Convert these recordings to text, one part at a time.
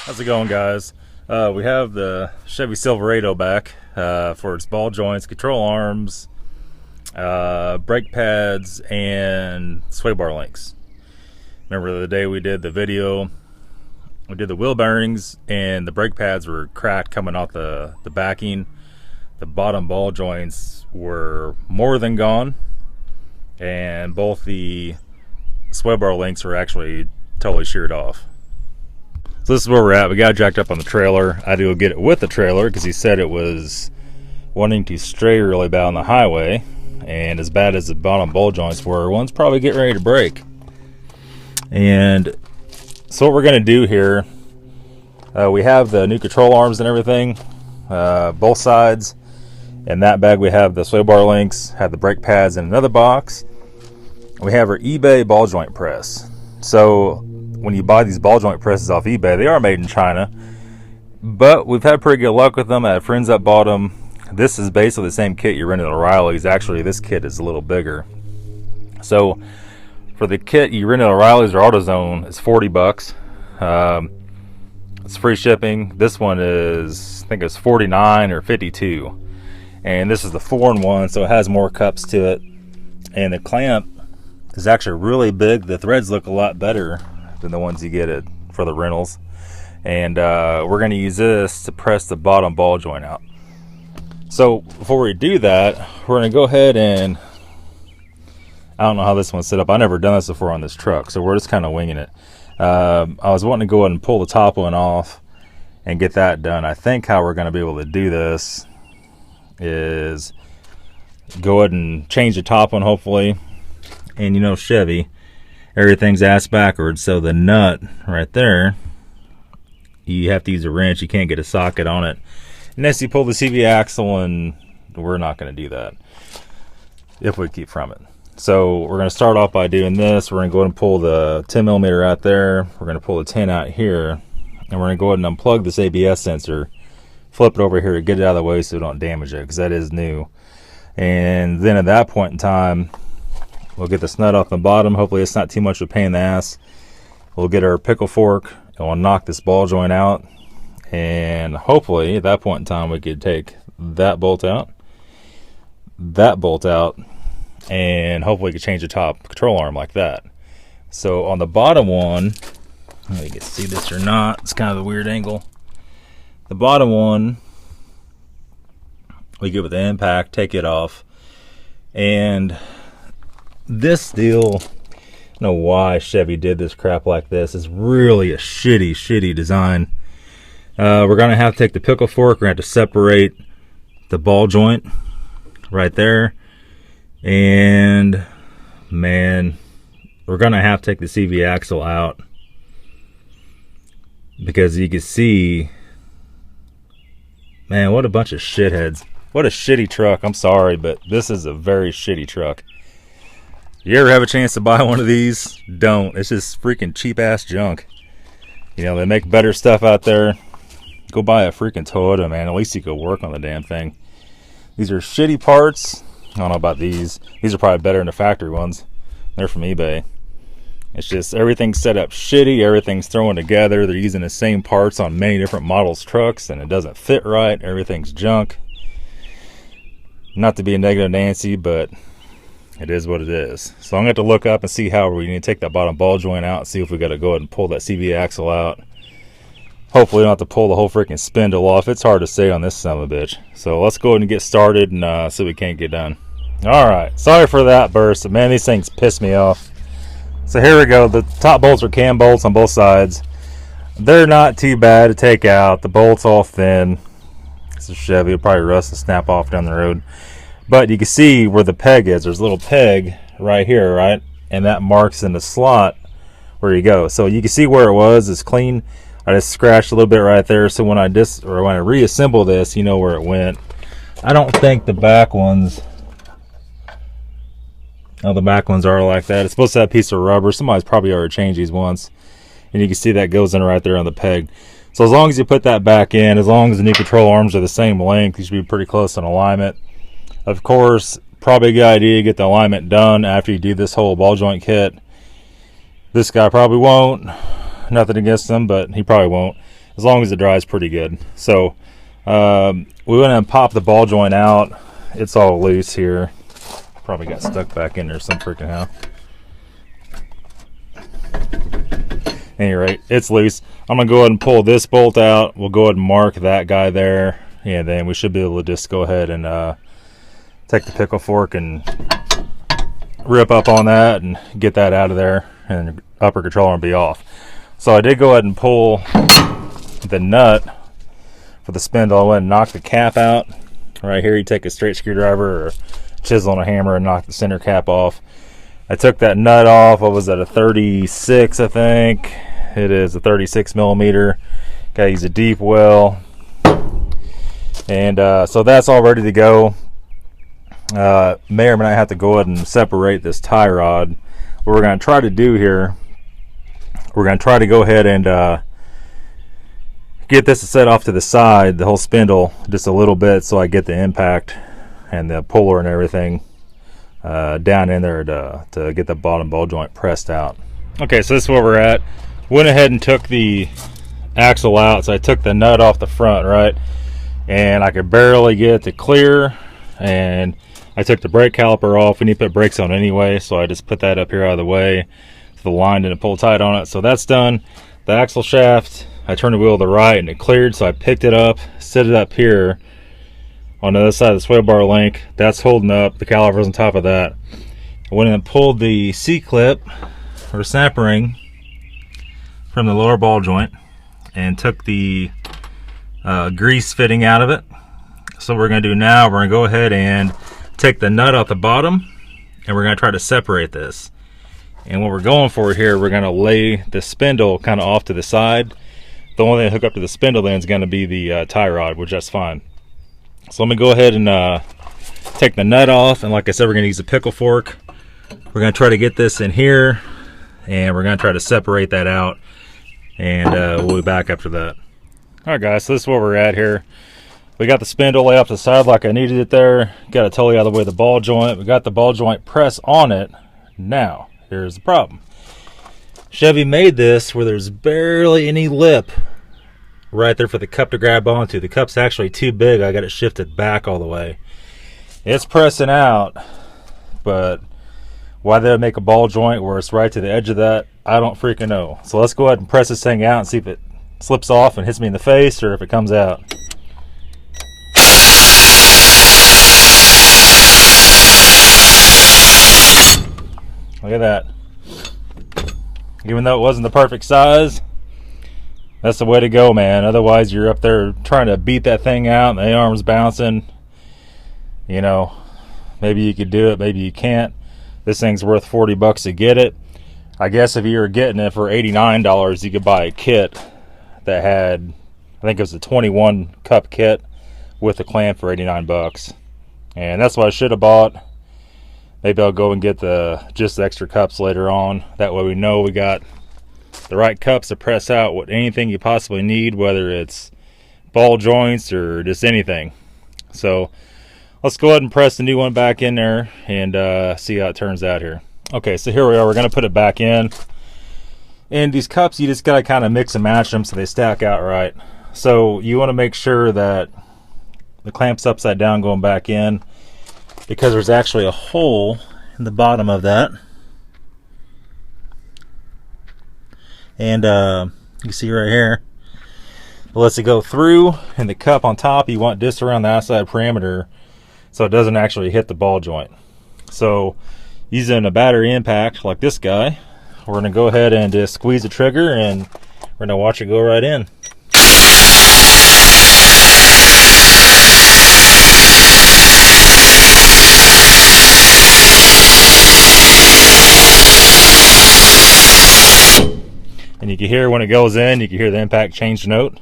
How's it going, guys? We have the Chevy Silverado back for its ball joints, control arms, brake pads, and sway bar links. Remember the day we did the video, we did the wheel bearings and the brake pads were cracked coming off the backing. The bottom ball joints were more than gone, and both the sway bar links were actually totally sheared off. So this is where we're at. We got it jacked up on the trailer. I had to go get it with the trailer because he said it was wanting to stray really bad on the highway, and as bad as the bottom ball joints were, one's probably getting ready to break. And so what we're going to do here, we have the new control arms and everything, both sides. In that bag we have the sway bar links, have the brake pads in another box. We have our eBay ball joint press. So when you buy these ball joint presses off eBay, they are made in China, but we've had pretty good luck with them. I have friends that bought them. This is basically the same kit you rent at O'Reilly's. Actually, this kit is a little bigger. So for the kit you rent at O'Reilly's or AutoZone, it's $40. It's free shipping. This one is, I think it's $49 or $52, and this is the 4-in-1, so it has more cups to it, and the clamp is actually really big. The threads look a lot better than the ones you get it for the rentals, and we're going to use this to press the bottom ball joint out. So before we do that, we're going to go ahead and, I don't know how this one's set up. I've never done this before on this truck, so we're just kind of winging it. I was wanting to go ahead and pull the top one off and get that done. I think how we're going to be able to do this is go ahead and change the top one, hopefully. And you know, Chevy, everything's ass backwards, so the nut right there, you have to use a wrench. You can't get a socket on it unless you pull the CV axle, and we're not going to do that if we keep from it. So we're going to start off by doing this. We're going to go ahead and pull the 10mm out there. We're going to pull the 10 out here, and we're going to go ahead and unplug this ABS sensor, flip it over here to get it out of the way so we don't damage it, because that is new. And then at that point in time, we'll get this nut off the bottom. Hopefully it's not too much of a pain in the ass. We'll get our pickle fork and we'll knock this ball joint out, and hopefully at that point in time we could take that bolt out, and hopefully we could change the top control arm like that. So on the bottom one, I don't know if you can see this or not, it's kind of a weird angle. The bottom one, we get with the impact, take it off, and this deal, I don't know why Chevy did this crap like this. It's really a shitty design. We're going to have to take the pickle fork. We're going to have to separate the ball joint right there. And, man, we're going to have to take the CV axle out, because you can see, man, what a bunch of shitheads. What a shitty truck. I'm sorry, but this is a very shitty truck. You ever have a chance to buy one of these? Don't. It's just freaking cheap ass junk. You know, they make better stuff out there. Go buy a freaking Toyota, man. At least you could work on the damn thing. These are shitty parts. I don't know about these. These are probably better than the factory ones. They're from eBay. It's just everything's set up shitty. Everything's thrown together. They're using the same parts on many different models trucks, and it doesn't fit right. Everything's junk. Not to be a negative Nancy, but it is what it is. So I'm going to have to look up and see how we need to take that bottom ball joint out and see if we got to go ahead and pull that CV axle out. Hopefully we don't have to pull the whole freaking spindle off. It's hard to say on this son of a bitch. So let's go ahead and get started and see if we can't get done. Alright, sorry for that burst, but man, these things piss me off. So here we go. The top bolts are cam bolts on both sides. They're not too bad to take out. The bolt's all thin. This is Chevy. It'll probably rust and snap off down the road. But you can see where the peg is. There's a little peg right here, right? And that marks in the slot where you go. So you can see where it was. It's clean. I just scratched a little bit right there. So when I reassemble this, you know where it went. I don't think the back ones, oh, the back ones are like that. It's supposed to have a piece of rubber. Somebody's probably already changed these once. And you can see that goes in right there on the peg. So as long as you put that back in, as long as the new control arms are the same length, you should be pretty close on alignment. Of course, probably a good idea to get the alignment done after you do this whole ball joint kit. This guy probably won't. Nothing against him, but he probably won't. as long as it dries pretty good. So we went and popped the ball joint out. It's all loose here. Probably got stuck back in there some freaking how. Anyway, it's loose. I'm gonna go ahead and pull this bolt out. We'll go ahead and mark that guy there, and then we should be able to just go ahead and take the pickle fork and rip up on that and get that out of there, and the upper controller will be off. So I did go ahead and pull the nut for the spindle. I went and knocked the cap out. Right here, you take a straight screwdriver or a chisel and a hammer and knock the center cap off. I took that nut off. What was that, a 36, I think? It is a 36 millimeter. Gotta use a deep well. And so that's all ready to go. May or may not have to go ahead and separate this tie rod. What we're going to try to do here, we're going to try to go ahead and get this set off to the side, the whole spindle, just a little bit, so I get the impact and the puller and everything down in there to get the bottom ball joint pressed out. Okay, so this is where we're at. Went ahead and took the axle out, so I took the nut off the front, right? And I could barely get it to clear, and I took the brake caliper off. We need to put brakes on anyway, so I just put that up here out of the way. So the line didn't pull tight on it, so that's done. The axle shaft, I turned the wheel to the right and it cleared, so I picked it up, set it up here on the other side of the sway bar link. That's holding up. The caliper's on top of that. I went in and pulled the C-clip or snap ring from the lower ball joint and took the grease fitting out of it. So what we're going to do now, we're going to go ahead and take the nut off the bottom, and we're going to try to separate this. And what we're going for here, we're going to lay the spindle kind of off to the side. The only thing to hook up to the spindle then is going to be the tie rod, which that's fine. So let me go ahead and take the nut off, and like I said, we're going to use a pickle fork. We're going to try to get this in here, and we're going to try to separate that out, and we'll be back after that. Alright guys, so this is where we're at here. We got the spindle lay off to the side like I needed it there. Got it totally out of the way of the ball joint. We got the ball joint press on it. Now, here's the problem. Chevy made this where there's barely any lip right there for the cup to grab onto. The cup's actually too big. I got it shifted back all the way. It's pressing out, but why they would make a ball joint where it's right to the edge of that, I don't freaking know. So let's go ahead and press this thing out and see if it slips off and hits me in the face or if it comes out. Look at that. Even though it wasn't the perfect size, that's the way to go, man. Otherwise, you're up there trying to beat that thing out and the arm's bouncing. You know, maybe you could do it, maybe you can't. This thing's worth 40 bucks to get it. I guess if you were getting it for $89, you could buy a kit that had, I think it was a 21 cup kit with a clamp for 89 bucks. And that's what I should have bought. Maybe I'll go and get just the extra cups later on. That way we know we got the right cups to press out anything you possibly need, whether it's ball joints or just anything. So let's go ahead and press the new one back in there and see how it turns out here. Okay, so here we are. We're going to put it back in. And these cups, you just got to kind of mix and match them so they stack out right. So you want to make sure that the clamp's upside down going back in, because there's actually a hole in the bottom of that. And you can see right here, it lets it go through, and the cup on top, you want this around the outside parameter so it doesn't actually hit the ball joint. So using a battery impact like this guy, we're going to go ahead and just squeeze the trigger, and we're going to watch it go right in. And you can hear when it goes in, you can hear the impact change note.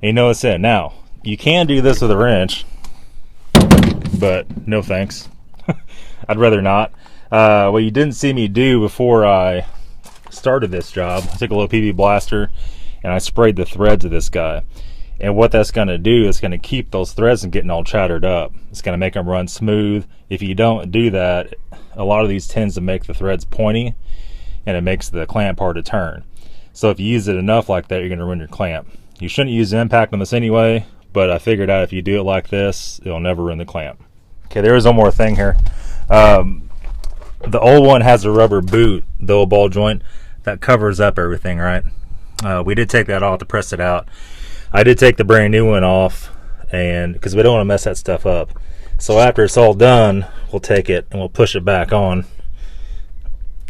And you know it's in. Now, you can do this with a wrench, but no thanks. I'd rather not. What you didn't see me do before I started this job, I took a little PV blaster and I sprayed the threads of this guy. And what that's going to do is going to keep those threads from getting all chattered up. It's going to make them run smooth. If you don't do that, a lot of these tends to make the threads pointy, and it makes the clamp hard to turn. So if you use it enough like that, you're going to ruin your clamp. You shouldn't use the impact on this anyway, but I figured out if you do it like this, it'll never ruin the clamp. Okay, there is one more thing here. The old one has a rubber boot, the old ball joint, that covers up everything, right? We did take that off to press it out. I did take the brand new one off, and because we don't want to mess that stuff up. So after it's all done, we'll take it and we'll push it back on,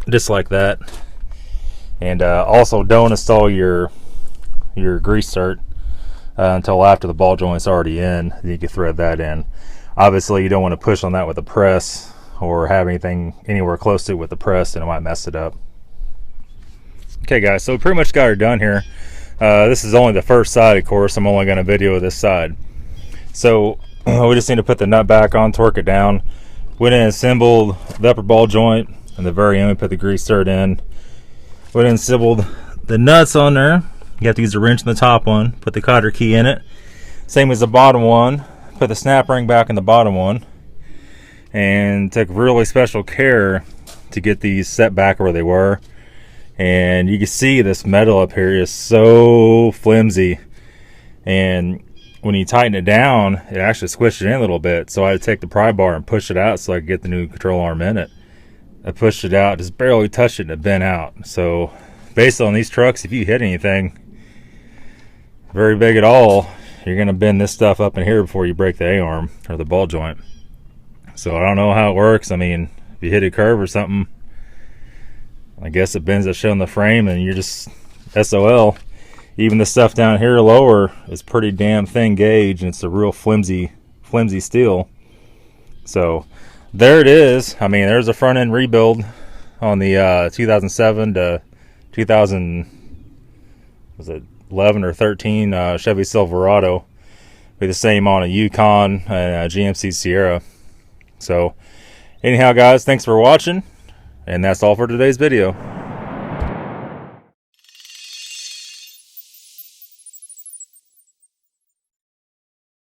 just like that. And also, don't install your grease cert until after the ball joint's already in. Then you can thread that in. Obviously, you don't want to push on that with a press or have anything anywhere close to it with the press, and it might mess it up. Okay, guys, so we pretty much got her done here. This is only the first side, of course. I'm only going to video this side. So we just need to put the nut back on, torque it down. Went in and assembled the upper ball joint, and the very end we put the grease cert in. Went in and assembled the nuts on there. You have to use a wrench in the top one, put the cotter key in it. Same as the bottom one, put the snap ring back in the bottom one, and took really special care to get these set back where they were. And you can see this metal up here is so flimsy, and when you tighten it down, it actually squished it in a little bit. So I had to take the pry bar and push it out so I could get the new control arm in it. I pushed it out, just barely touched it, and it bent out. So based on these trucks, if you hit anything very big at all, you're going to bend this stuff up in here before you break the A-arm or the ball joint. So I don't know how it works. I mean, if you hit a curve or something, I guess it bends that shit on the frame and you're just SOL. Even the stuff down here lower is pretty damn thin gauge, and it's a real flimsy steel. So there it is. I mean, there's a front end rebuild on the 2007 to 2011 or 13 Chevy Silverado. Be the same on a Yukon and a GMC Sierra. So anyhow, guys, thanks for watching, and that's all for today's video.